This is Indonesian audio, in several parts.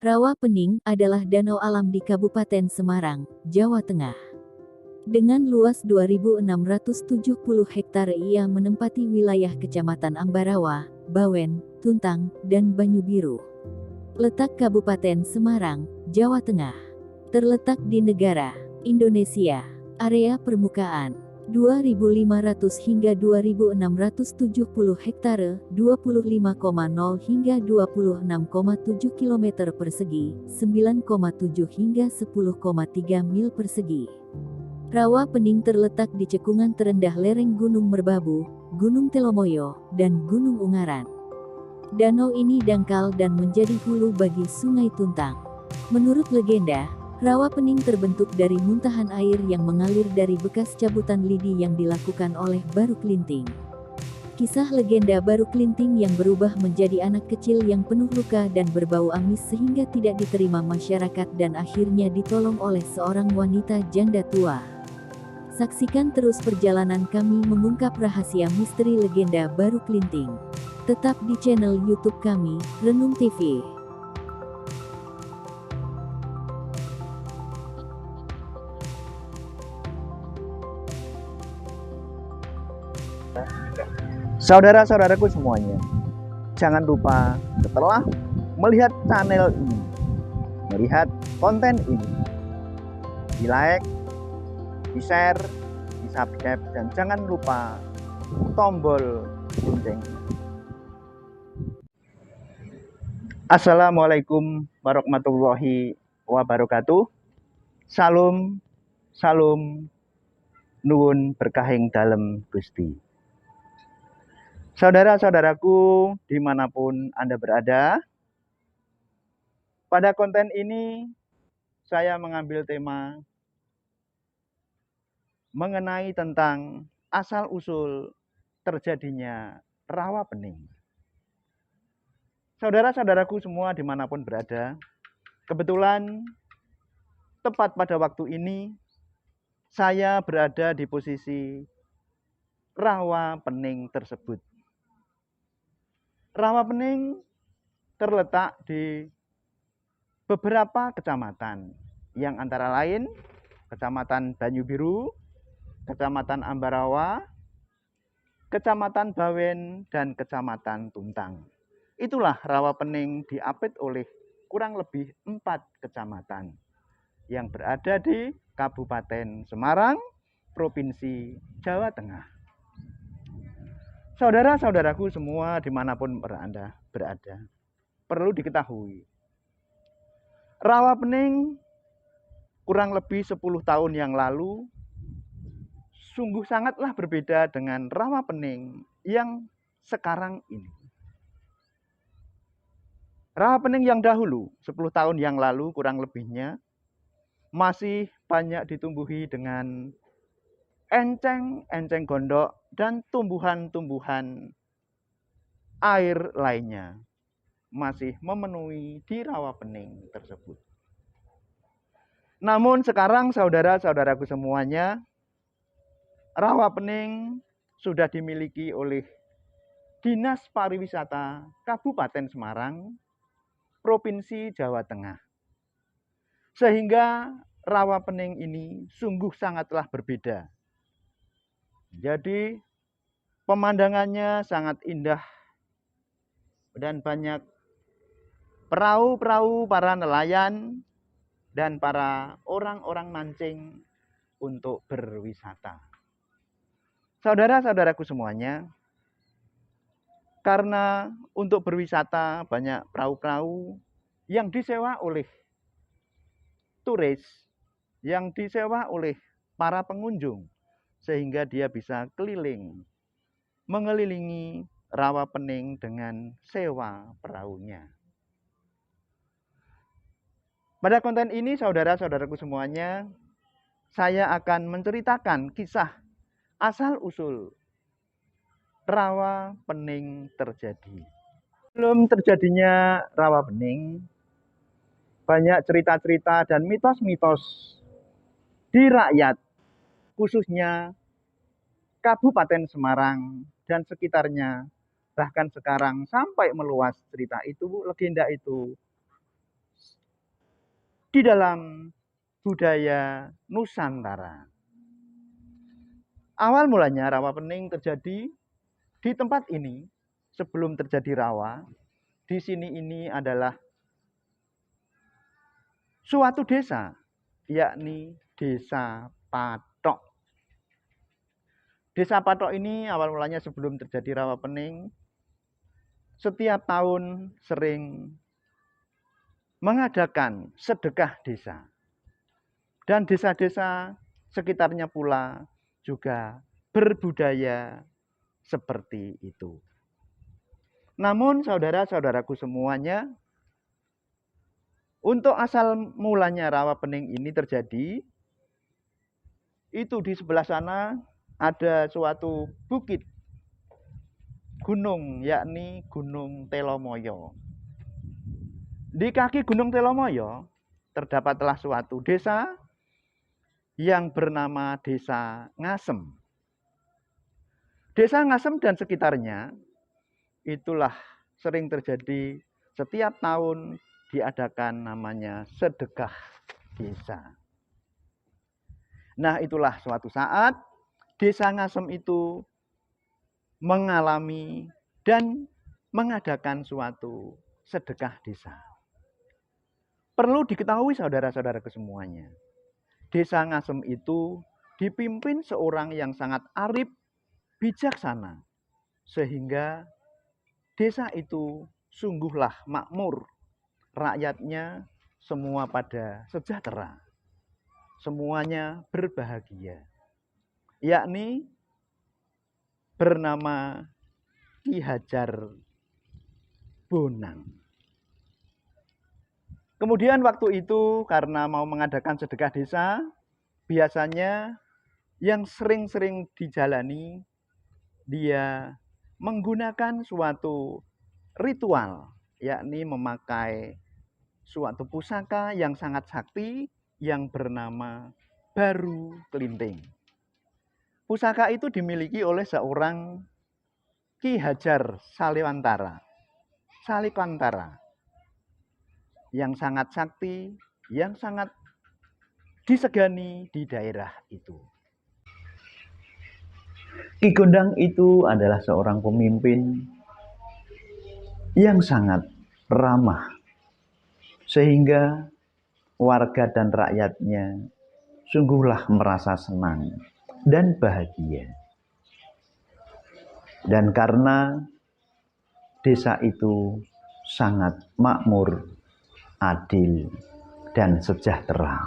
Rawa Pening adalah danau alam di Kabupaten Semarang, Jawa Tengah. Dengan luas 2.670 hektar ia menempati wilayah Kecamatan Ambarawa, Bawen, Tuntang, dan Banyubiru. Letak Kabupaten Semarang, Jawa Tengah. Terletak di negara Indonesia. Area permukaan 2.500 hingga 2.670 hektare, 25,0 hingga 26,7 km persegi, 9,7 hingga 10,3 mil persegi. Rawa Pening terletak di cekungan terendah lereng Gunung Merbabu, Gunung Telomoyo, dan Gunung Ungaran. Danau ini dangkal dan menjadi hulu bagi Sungai Tuntang. Menurut legenda, Rawa Pening terbentuk dari muntahan air yang mengalir dari bekas cabutan lidi yang dilakukan oleh Baru Klinting. Kisah legenda Baru Klinting yang berubah menjadi anak kecil yang penuh luka dan berbau amis sehingga tidak diterima masyarakat dan akhirnya ditolong oleh seorang wanita janda tua. Saksikan terus perjalanan kami mengungkap rahasia misteri legenda Baru Klinting. Tetap di channel YouTube kami, Renung TV. Saudara-saudaraku semuanya, jangan lupa setelah melihat channel ini, melihat konten ini, di like, di share, di subscribe, dan jangan lupa tombol lonceng. Assalamualaikum warahmatullahi wabarakatuh. Salam, salam, nuwun berkahing dalem Gusti. Saudara-saudaraku dimanapun Anda berada, pada konten ini saya mengambil tema mengenai tentang asal-usul terjadinya Rawa Pening. Saudara-saudaraku semua dimanapun berada, kebetulan tepat pada waktu ini saya berada di posisi Rawa Pening tersebut. Rawa Pening terletak di beberapa kecamatan, yang antara lain Kecamatan Banyubiru, Kecamatan Ambarawa, Kecamatan Bawen, dan Kecamatan Tuntang. Itulah Rawa Pening diapit oleh kurang lebih 4 kecamatan yang berada di Kabupaten Semarang, Provinsi Jawa Tengah. Saudara-saudaraku semua dimanapun Anda berada, perlu diketahui, Rawa Pening kurang lebih 10 tahun yang lalu sungguh sangatlah berbeda dengan Rawa Pening yang sekarang ini. Rawa Pening yang dahulu 10 tahun yang lalu kurang lebihnya masih banyak ditumbuhi dengan enceng gondok dan tumbuhan-tumbuhan air lainnya masih memenuhi di Rawa Pening tersebut. Namun sekarang saudara-saudaraku semuanya, Rawa Pening sudah dimiliki oleh Dinas Pariwisata Kabupaten Semarang, Provinsi Jawa Tengah. Sehingga Rawa Pening ini sungguh sangatlah berbeda. Jadi pemandangannya sangat indah dan banyak perahu-perahu para nelayan dan para orang-orang mancing untuk berwisata. Saudara-saudaraku semuanya, karena untuk berwisata banyak perahu-perahu yang disewa oleh turis, yang disewa oleh para pengunjung, sehingga dia bisa keliling, mengelilingi Rawa Pening dengan sewa perahunya. Pada konten ini saudara-saudaraku semuanya, saya akan menceritakan kisah asal-usul Rawa Pening terjadi. Sebelum terjadinya Rawa Pening, banyak cerita-cerita dan mitos-mitos di rakyat, khususnya Kabupaten Semarang dan sekitarnya, bahkan sekarang sampai meluas cerita itu, legenda itu di dalam budaya Nusantara. Awal mulanya rawa pening terjadi di tempat ini. Sebelum terjadi rawa, di sini ini adalah suatu desa, yakni Desa Patok. Desa Patok ini awal mulanya sebelum terjadi rawa pening, setiap tahun sering mengadakan sedekah desa. Dan desa-desa sekitarnya pula juga berbudaya seperti itu. Namun saudara-saudaraku semuanya, untuk asal mulanya rawa pening ini terjadi, itu di sebelah sana ada suatu bukit gunung, yakni Gunung Telomoyo. Di kaki Gunung Telomoyo terdapatlah suatu desa yang bernama Desa Ngasem. Desa Ngasem dan sekitarnya itulah sering terjadi setiap tahun diadakan namanya sedekah desa. Nah, itulah suatu saat Desa Ngasem itu mengalami dan mengadakan suatu sedekah desa. Perlu diketahui saudara-saudara kesemuanya, Desa Ngasem itu dipimpin seorang yang sangat arif, bijaksana, sehingga desa itu sungguhlah makmur. Rakyatnya semua pada sejahtera. Semuanya berbahagia. Yakni bernama Ki Hajar Bonang. Kemudian waktu itu karena mau mengadakan sedekah desa, biasanya yang sering-sering dijalani, dia menggunakan suatu ritual, yakni memakai suatu pusaka yang sangat sakti yang bernama Baru Kelinting. Pusaka itu dimiliki oleh seorang Ki Hajar Salewantara yang sangat sakti, yang sangat disegani di daerah itu. Ki Gondang itu adalah seorang pemimpin yang sangat ramah, sehingga warga dan rakyatnya sungguhlah merasa senang dan bahagia. Dan karena desa itu sangat makmur, adil, dan sejahtera,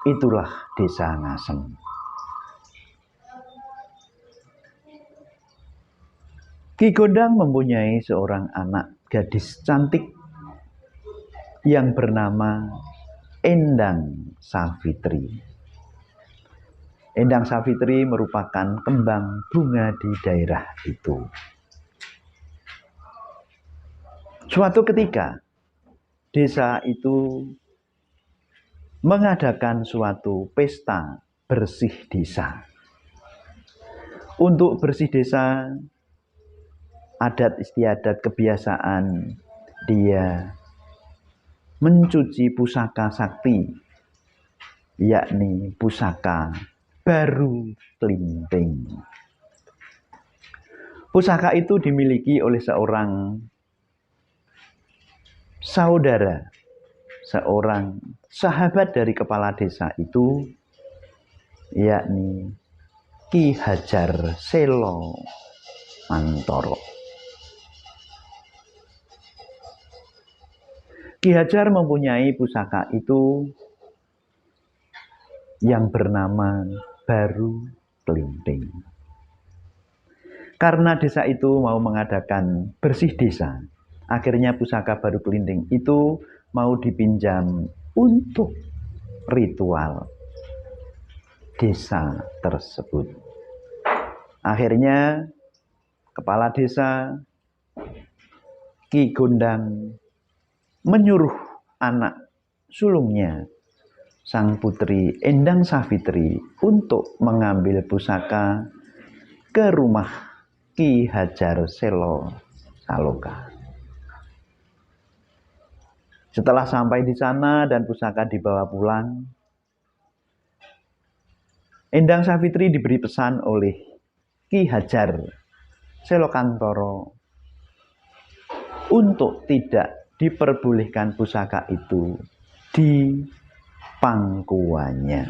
itulah Desa Ngasem. Ki Gondang mempunyai seorang anak gadis cantik yang bernama Endang Savitri. Endang Savitri merupakan kembang bunga di daerah itu. Suatu ketika, desa itu mengadakan suatu pesta bersih desa. Untuk bersih desa, adat istiadat kebiasaan dia mencuci pusaka sakti, yakni pusaka Baru Kelinting. Pusaka itu dimiliki oleh seorang saudara, seorang sahabat dari kepala desa itu, yakni Ki Hajar Selo Mantoro. Ki Hajar mempunyai pusaka itu yang bernama Baru Kelinting. Karena desa itu mau mengadakan bersih desa, akhirnya pusaka Baru Kelinting itu mau dipinjam untuk ritual desa tersebut. Akhirnya kepala desa Ki Gondang menyuruh anak sulungnya, sang putri Endang Savitri, untuk mengambil pusaka ke rumah Ki Hajar Selo Saloka. Setelah sampai di sana dan pusaka dibawa pulang, Endang Savitri diberi pesan oleh Ki Hajar Selokantoro untuk tidak diperbolehkan pusaka itu di pangkuannya.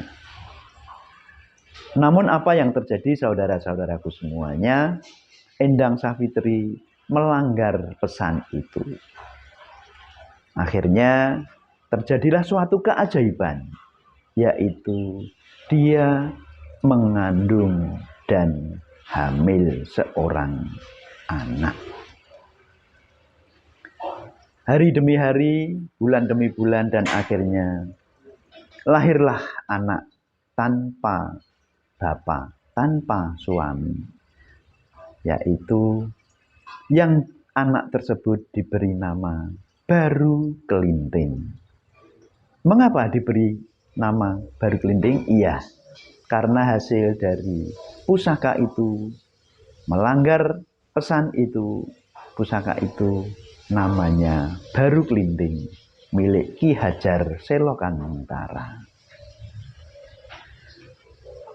Namun apa yang terjadi, saudara-saudaraku semuanya, Endang Savitri melanggar pesan itu. Akhirnya terjadilah suatu keajaiban, yaitu dia mengandung dan hamil seorang anak. Hari demi hari, bulan demi bulan, dan akhirnya lahirlah anak tanpa bapa, tanpa suami, yaitu yang anak tersebut diberi nama Baru Kelinting. Mengapa diberi nama Baru Kelinting? Iya, karena hasil dari pusaka itu, melanggar pesan itu, pusaka itu namanya Baru Kelinting, milik Ki Hajar Selokantara.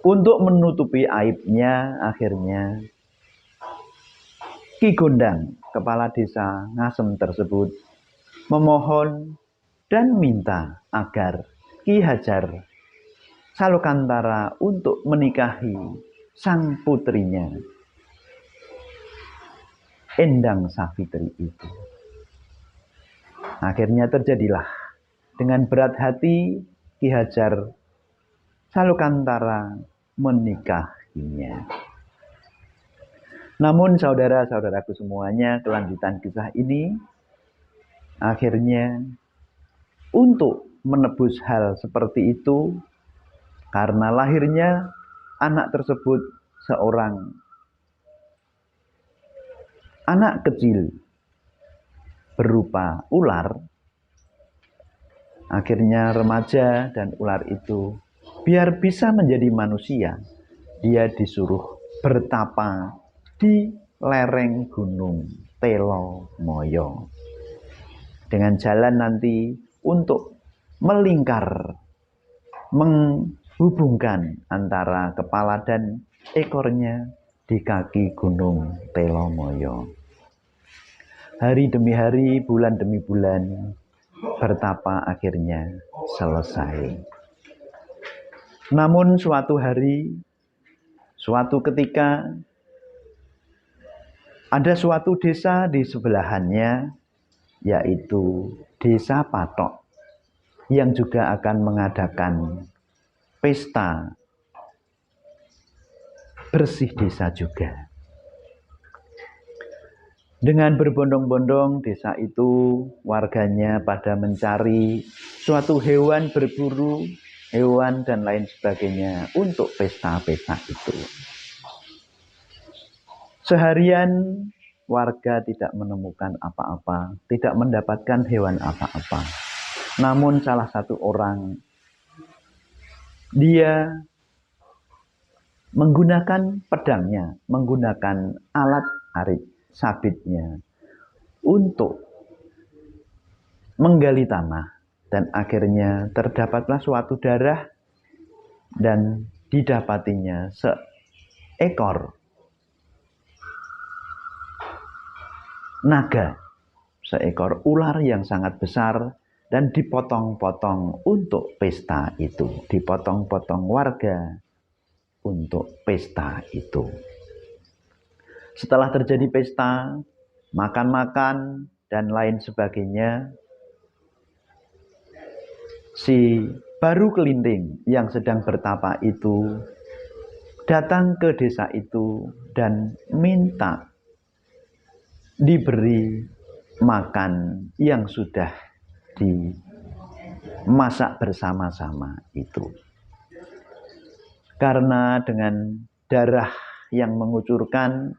Untuk menutupi aibnya, akhirnya Ki Gondang, kepala desa Ngasem tersebut, memohon dan minta agar Ki Hajar Selokantara untuk menikahi sang putrinya, Endang Savitri itu. Akhirnya terjadilah, dengan berat hati Ki Hajar Selokantara menikahinya. Namun saudara-saudaraku semuanya, kelanjutan kisah ini akhirnya untuk menebus hal seperti itu, karena lahirnya anak tersebut seorang anak kecil berupa ular, akhirnya remaja dan ular itu biar bisa menjadi manusia, dia disuruh bertapa di lereng gunung Telomoyo, dengan jalan nanti untuk melingkar, menghubungkan antara kepala dan ekornya di kaki gunung Telomoyo. Hari demi hari, bulan demi bulan, bertapa akhirnya selesai. Namun suatu hari, suatu ketika, ada suatu desa di sebelahannya, yaitu Desa Patok, yang juga akan mengadakan pesta bersih desa juga. Dengan berbondong-bondong desa itu, warganya pada mencari suatu hewan berburu, hewan dan lain sebagainya untuk pesta-pesta itu. Seharian warga tidak menemukan apa-apa, tidak mendapatkan hewan apa-apa. Namun salah satu orang, dia menggunakan pedangnya, menggunakan alat arit sabitnya untuk menggali tanah, dan akhirnya terdapatlah suatu darah dan didapatinya seekor naga, seekor ular yang sangat besar, dan dipotong-potong untuk pesta itu, dipotong-potong warga untuk pesta itu. Setelah terjadi pesta, makan-makan dan lain sebagainya, si Baru Kelinting yang sedang bertapa itu datang ke desa itu dan minta diberi makan yang sudah dimasak bersama-sama itu. Karena dengan darah yang mengucurkan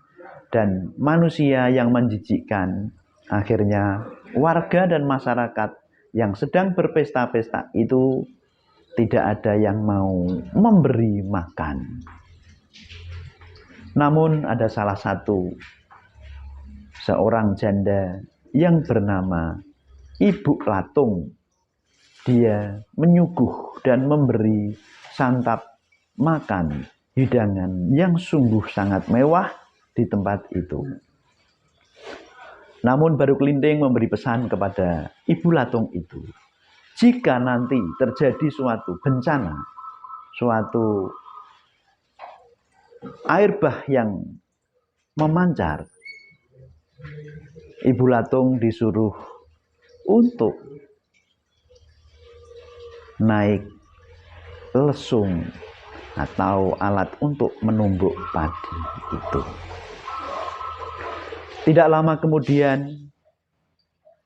dan manusia yang menjijikkan, akhirnya warga dan masyarakat yang sedang berpesta-pesta itu tidak ada yang mau memberi makan. Namun ada seorang janda yang bernama Ibu Latung, dia menyuguh dan memberi santap makan hidangan yang sungguh sangat mewah di tempat itu. Namun Baru Kelinting memberi pesan kepada Ibu Latung itu, jika nanti terjadi suatu bencana, suatu air bah yang memancar, Ibu Latung disuruh untuk naik lesung atau alat untuk menumbuk padi itu. Tidak lama kemudian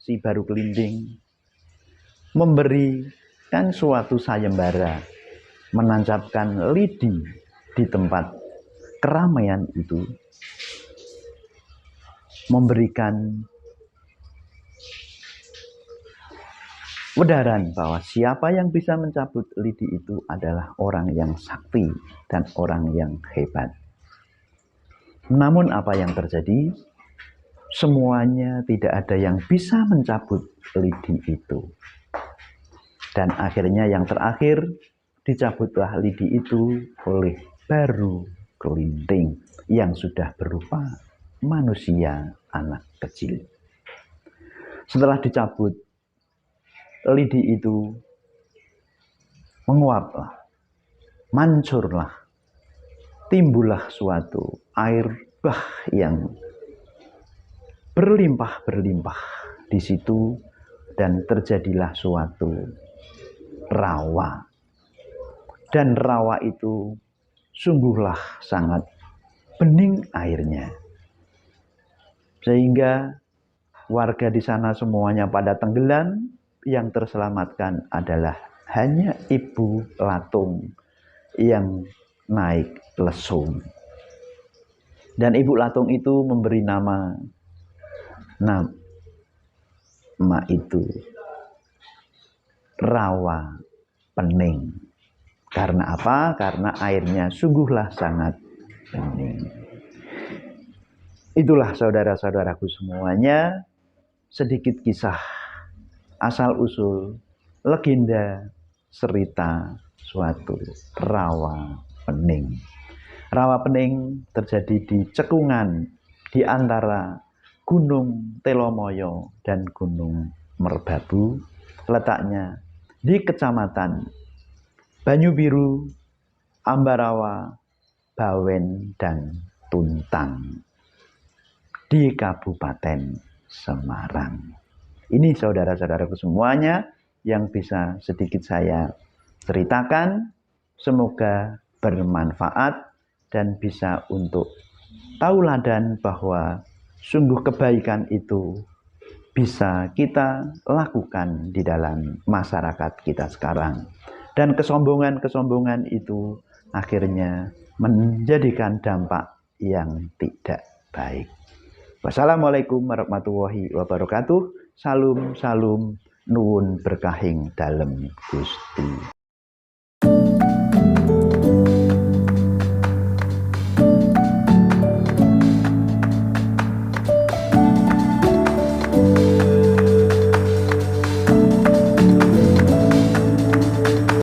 si Baru Kelinting memberikan suatu sayembara, menancapkan lidi di tempat keramaian itu, memberikan wedaran bahwa siapa yang bisa mencabut lidi itu adalah orang yang sakti dan orang yang hebat. Namun apa yang terjadi? Semuanya tidak ada yang bisa mencabut lidi itu. Dan akhirnya yang terakhir dicabutlah lidi itu oleh Baru Kelinting yang sudah berupa manusia anak kecil. Setelah dicabut, lidi itu menguaplah, mancurlah, timbullah suatu air bah yang berlimpah-berlimpah di situ, dan terjadilah suatu rawa. Dan rawa itu sungguhlah sangat bening airnya, sehingga warga di sana semuanya pada tenggelam. Yang terselamatkan adalah hanya Ibu Latung yang naik lesung. Dan Ibu Latung itu memberi nama itu Rawa Pening. Karena apa? Karena airnya sungguhlah sangat bening. Itulah saudara-saudaraku semuanya, sedikit kisah asal-usul legenda cerita suatu Rawa Pening. Rawa Pening terjadi di cekungan di antara Gunung Telomoyo dan Gunung Merbabu, letaknya di Kecamatan Banyubiru, Ambarawa, Bawen, dan Tuntang di Kabupaten Semarang. Ini saudara-saudaraku semuanya yang bisa sedikit saya ceritakan. Semoga bermanfaat dan bisa untuk tauladan bahwa sungguh kebaikan itu bisa kita lakukan di dalam masyarakat kita sekarang. Dan kesombongan-kesombongan itu akhirnya menjadikan dampak yang tidak baik. Wassalamualaikum warahmatullahi wabarakatuh. Salum, salum, nuwun berkahing dalem Gusti.